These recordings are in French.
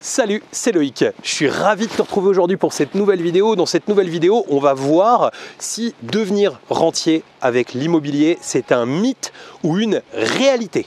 Salut, c'est Loïc. Je suis ravi de te retrouver aujourd'hui pour cette nouvelle vidéo. Dans cette nouvelle vidéo, on va voir si devenir rentier avec l'immobilier, c'est un mythe ou une réalité.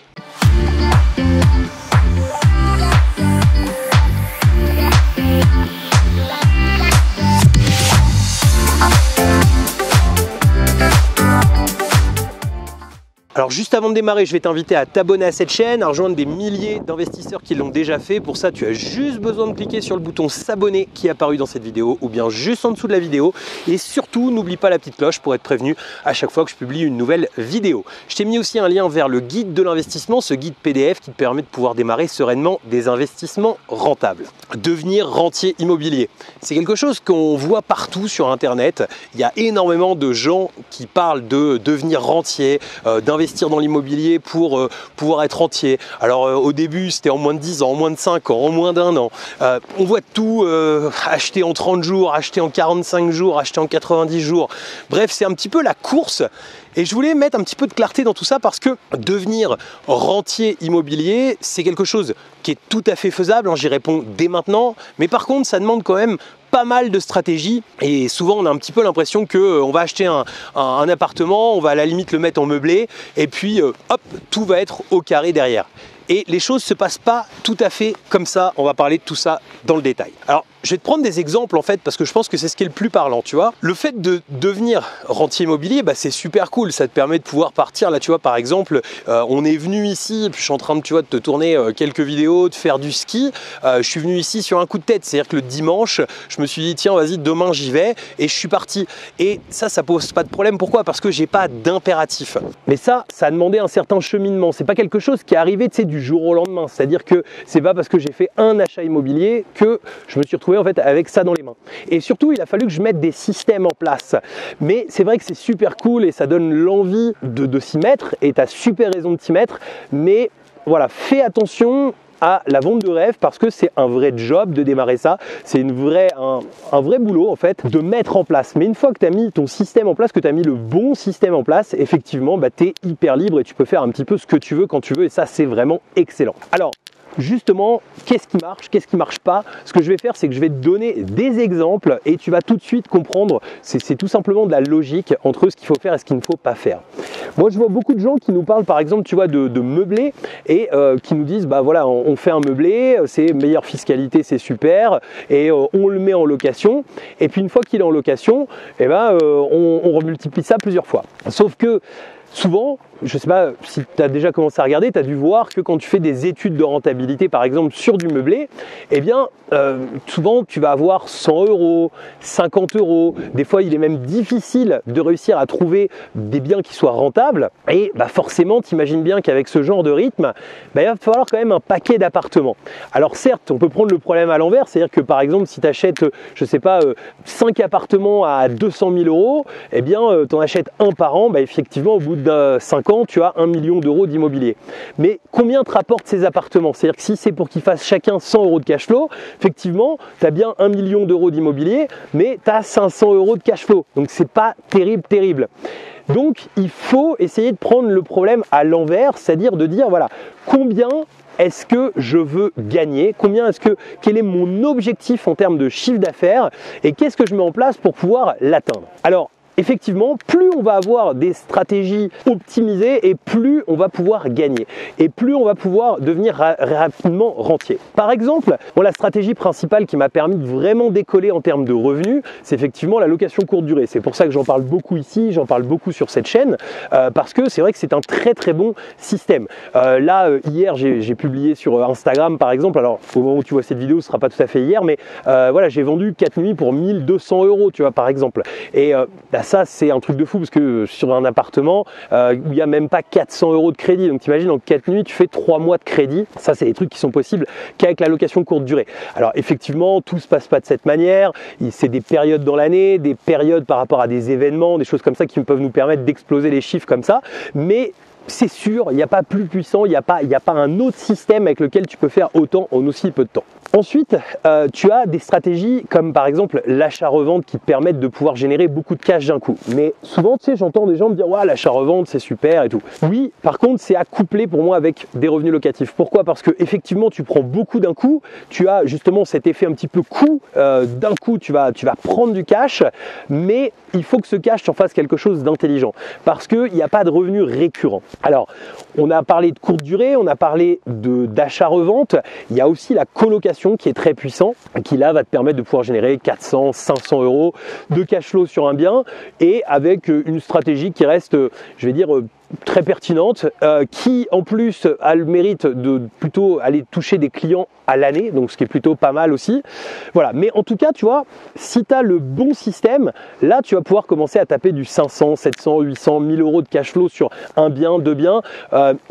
Alors juste avant de démarrer, je vais t'inviter à t'abonner à cette chaîne, à rejoindre des milliers d'investisseurs qui l'ont déjà fait. Pour ça, tu as juste besoin de cliquer sur le bouton s'abonner qui est apparu dans cette vidéo ou bien juste en dessous de la vidéo. Et surtout, n'oublie pas la petite cloche pour être prévenu à chaque fois que je publie une nouvelle vidéo. Je t'ai mis aussi un lien vers le guide de l'investissement, ce guide PDF qui te permet de pouvoir démarrer sereinement des investissements rentables. Devenir rentier immobilier, c'est quelque chose qu'on voit partout sur Internet. Il y a énormément de gens qui parlent de devenir rentier, d'investir dans l'immobilier pour pouvoir être rentier. Alors au début c'était en moins de 10 ans, en moins de 5 ans, en moins d'un an. On voit tout, acheter en 30 jours, acheter en 45 jours, acheter en 90 jours. Bref, c'est un petit peu la course. Et je voulais mettre un petit peu de clarté dans tout ça parce que devenir rentier immobilier, c'est quelque chose qui est tout à fait faisable. J'y réponds dès maintenant. Mais par contre, ça demande quand même pas mal de stratégies et souvent on a un petit peu l'impression qu'on va acheter un appartement, on va à la limite le mettre en meublé et puis hop, tout va être au carré derrière. Et les choses ne se passent pas tout à fait comme ça. On va parler de tout ça dans le détail. Alors, je vais te prendre des exemples en fait parce que je pense que c'est ce qui est le plus parlant, tu vois. Le fait de devenir rentier immobilier, c'est super cool. Ça te permet de pouvoir partir. Là, tu vois, par exemple, on est venu ici, puis je suis en train de, de te tourner quelques vidéos, de faire du ski. Je suis venu ici sur un coup de tête. C'est-à-dire que le dimanche, je me suis dit, tiens, vas-y, demain j'y vais et je suis parti. Et ça pose pas de problème. Pourquoi? Parce que j'ai pas d'impératif. Mais ça a demandé un certain cheminement. C'est pas quelque chose qui est arrivé, tu sais, du jour au lendemain. C'est-à-dire que c'est pas parce que j'ai fait un achat immobilier que je me suis retrouvé en fait avec ça dans les mains. Et surtout, il a fallu que je mette des systèmes en place. Mais c'est vrai que c'est super cool et ça donne l'envie de s'y mettre et tu as super raison de t'y mettre. Mais voilà, fais attention à la vente de rêve parce que c'est un vrai job de démarrer ça. C'est un vrai boulot en fait de mettre en place. Mais une fois que tu as mis ton système en place, que tu as mis le bon système en place, effectivement, tu es hyper libre et tu peux faire un petit peu ce que tu veux quand tu veux et ça, c'est vraiment excellent. Alors, justement, qu'est-ce qui marche pas? Ce que je vais faire, c'est que je vais te donner des exemples et tu vas tout de suite comprendre. C'est tout simplement de la logique entre ce qu'il faut faire et ce qu'il ne faut pas faire. Moi, je vois beaucoup de gens qui nous parlent, par exemple, tu vois, de meubler et qui nous disent, voilà, on fait un meublé, c'est meilleure fiscalité, c'est super et on le met en location. Et puis une fois qu'il est en location, on remultiplie ça plusieurs fois. Sauf que souvent, je ne sais pas si tu as déjà commencé à regarder, tu as dû voir que quand tu fais des études de rentabilité, par exemple sur du meublé, souvent tu vas avoir 100 €, 50 €. Des fois, il est même difficile de réussir à trouver des biens qui soient rentables. Et forcément, tu imagines bien qu'avec ce genre de rythme, il va falloir quand même un paquet d'appartements. Alors certes, on peut prendre le problème à l'envers, c'est-à-dire que par exemple, si tu achètes, je ne sais pas, 5 appartements à 200 000 €, tu en achètes un par an, effectivement, au bout de 5 ans, tu as 1 million d'euros d'immobilier. Mais combien te rapportent ces appartements? C'est-à-dire que si c'est pour qu'ils fassent chacun 100 € de cash flow, effectivement, tu as bien 1 million d'euros d'immobilier, mais tu as 500 € de cash flow. Donc, c'est pas terrible. Donc, il faut essayer de prendre le problème à l'envers, c'est-à-dire de dire, voilà, combien est-ce que je veux gagner? Quel est mon objectif en termes de chiffre d'affaires? Et qu'est-ce que je mets en place pour pouvoir l'atteindre? Alors, effectivement, plus on va avoir des stratégies optimisées et plus on va pouvoir gagner et plus on va pouvoir devenir rapidement rentier. Par exemple, la stratégie principale qui m'a permis de vraiment décoller en termes de revenus, c'est effectivement la location courte durée. C'est pour ça que j'en parle beaucoup ici, j'en parle beaucoup sur cette chaîne parce que c'est vrai que c'est un très bon système. Hier, j'ai publié sur Instagram par exemple, alors au moment où tu vois cette vidéo, ce sera pas tout à fait hier, mais j'ai vendu 4 nuits pour 1 200 €, tu vois, par exemple. Et ça, c'est un truc de fou parce que sur un appartement où il n'y a même pas 400 € de crédit. Donc, t'imagines, en 4 nuits, tu fais 3 mois de crédit. Ça, c'est des trucs qui sont possibles qu'avec la location courte durée. Alors, effectivement, tout se passe pas de cette manière. C'est des périodes dans l'année, des périodes par rapport à des événements, des choses comme ça qui peuvent nous permettre d'exploser les chiffres comme ça. Mais c'est sûr, il n'y a pas plus puissant, il n'y a pas un autre système avec lequel tu peux faire autant en aussi peu de temps. Ensuite, tu as des stratégies comme par exemple l'achat-revente qui te permettent de pouvoir générer beaucoup de cash d'un coup. Mais souvent, tu sais, j'entends des gens me dire « Ouais, l'achat-revente, c'est super et tout ». Oui, par contre, c'est à coupler pour moi avec des revenus locatifs. Pourquoi? Parce que effectivement, tu prends beaucoup d'un coup. Tu as justement cet effet un petit peu coup. D'un coup, tu vas prendre du cash, mais il faut que ce cash, tu en fasses quelque chose d'intelligent parce qu'il n'y a pas de revenus récurrents. Alors, on a parlé de courte durée, on a parlé d'achat-revente. Il y a aussi la colocation qui est très puissant, qui là va te permettre de pouvoir générer 400, 500 euros de cash flow sur un bien et avec une stratégie qui reste, je vais dire, très pertinente, qui en plus a le mérite de plutôt aller toucher des clients à l'année, donc ce qui est plutôt pas mal aussi. Voilà, mais en tout cas, tu vois, si tu as le bon système, là tu vas pouvoir commencer à taper du 500, 700, 800, 1000 euros de cash flow sur un bien, deux biens.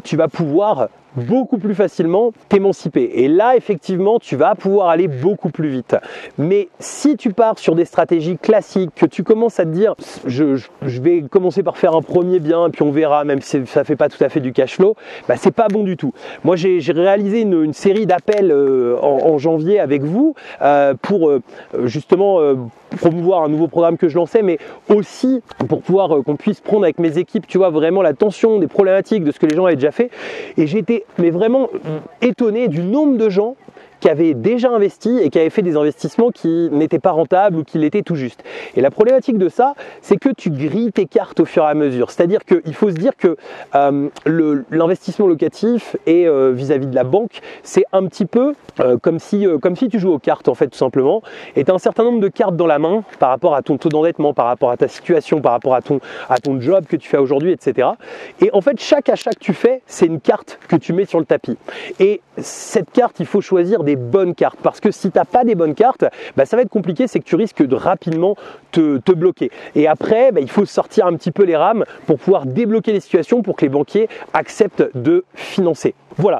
Tu vas pouvoir beaucoup plus facilement t'émanciper. Et là, effectivement, tu vas pouvoir aller beaucoup plus vite. Mais si tu pars sur des stratégies classiques, que tu commences à te dire, je vais commencer par faire un premier bien, puis on verra, même si ça fait pas tout à fait du cash flow, bah, c'est pas bon du tout. Moi, j'ai réalisé une série d'appels en janvier avec vous pour justement promouvoir un nouveau programme que je lançais, mais aussi pour pouvoir qu'on puisse prendre avec mes équipes, tu vois, vraiment la tension des problématiques de ce que les gens avaient déjà fait. Et j'étais mais vraiment étonné du nombre de gens qui avaient déjà investi et qui avaient fait des investissements qui n'étaient pas rentables ou qui l'étaient tout juste. Et la problématique de ça, c'est que tu grilles tes cartes au fur et à mesure. C'est-à-dire qu'il faut se dire que l'investissement locatif et vis-à-vis de la banque, c'est un petit peu comme si tu joues aux cartes en fait tout simplement. Et tu as un certain nombre de cartes dans la main par rapport à ton taux d'endettement, par rapport à ta situation, par rapport à ton job que tu fais aujourd'hui, etc. Et en fait, chaque achat que tu fais, c'est une carte que tu mets sur le tapis. Et cette carte, il faut choisir des bonnes cartes parce que si tu n'as pas des bonnes cartes, bah, ça va être compliqué, c'est que tu risques de rapidement te bloquer. Et après, bah, il faut sortir un petit peu les rames pour pouvoir débloquer les situations pour que les banquiers acceptent de financer. Voilà,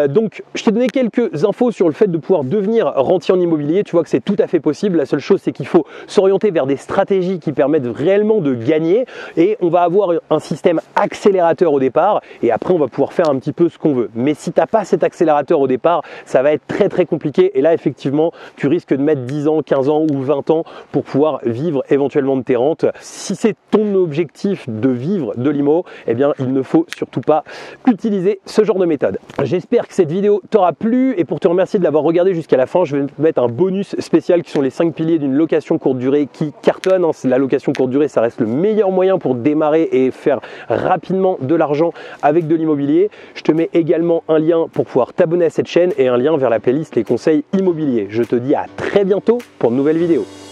donc je t'ai donné quelques infos sur le fait de pouvoir devenir rentier en immobilier. Tu vois que c'est tout à fait possible. La seule chose, c'est qu'il faut s'orienter vers des stratégies qui permettent réellement de gagner et on va avoir un système accélérateur au départ et après on va pouvoir faire un petit peu ce qu'on veut. Mais si tu n'as pas cet accélérateur au départ, ça va être très très compliqué et là effectivement tu risques de mettre 10 ans, 15 ans ou 20 ans pour pouvoir vivre éventuellement de tes rentes. Si c'est ton objectif de vivre de l'IMO, eh bien il ne faut surtout pas utiliser ce genre de méthode. J'espère que cette vidéo t'aura plu et pour te remercier de l'avoir regardé jusqu'à la fin, je vais te mettre un bonus spécial qui sont les 5 piliers d'une location courte durée qui cartonne. La location courte durée, ça reste le meilleur moyen pour démarrer et faire rapidement de l'argent avec de l'immobilier. Je te mets également un lien pour pouvoir t'abonner à cette chaîne et un lien vers la playlist les conseils immobiliers. Je te dis à très bientôt pour de nouvelles vidéos.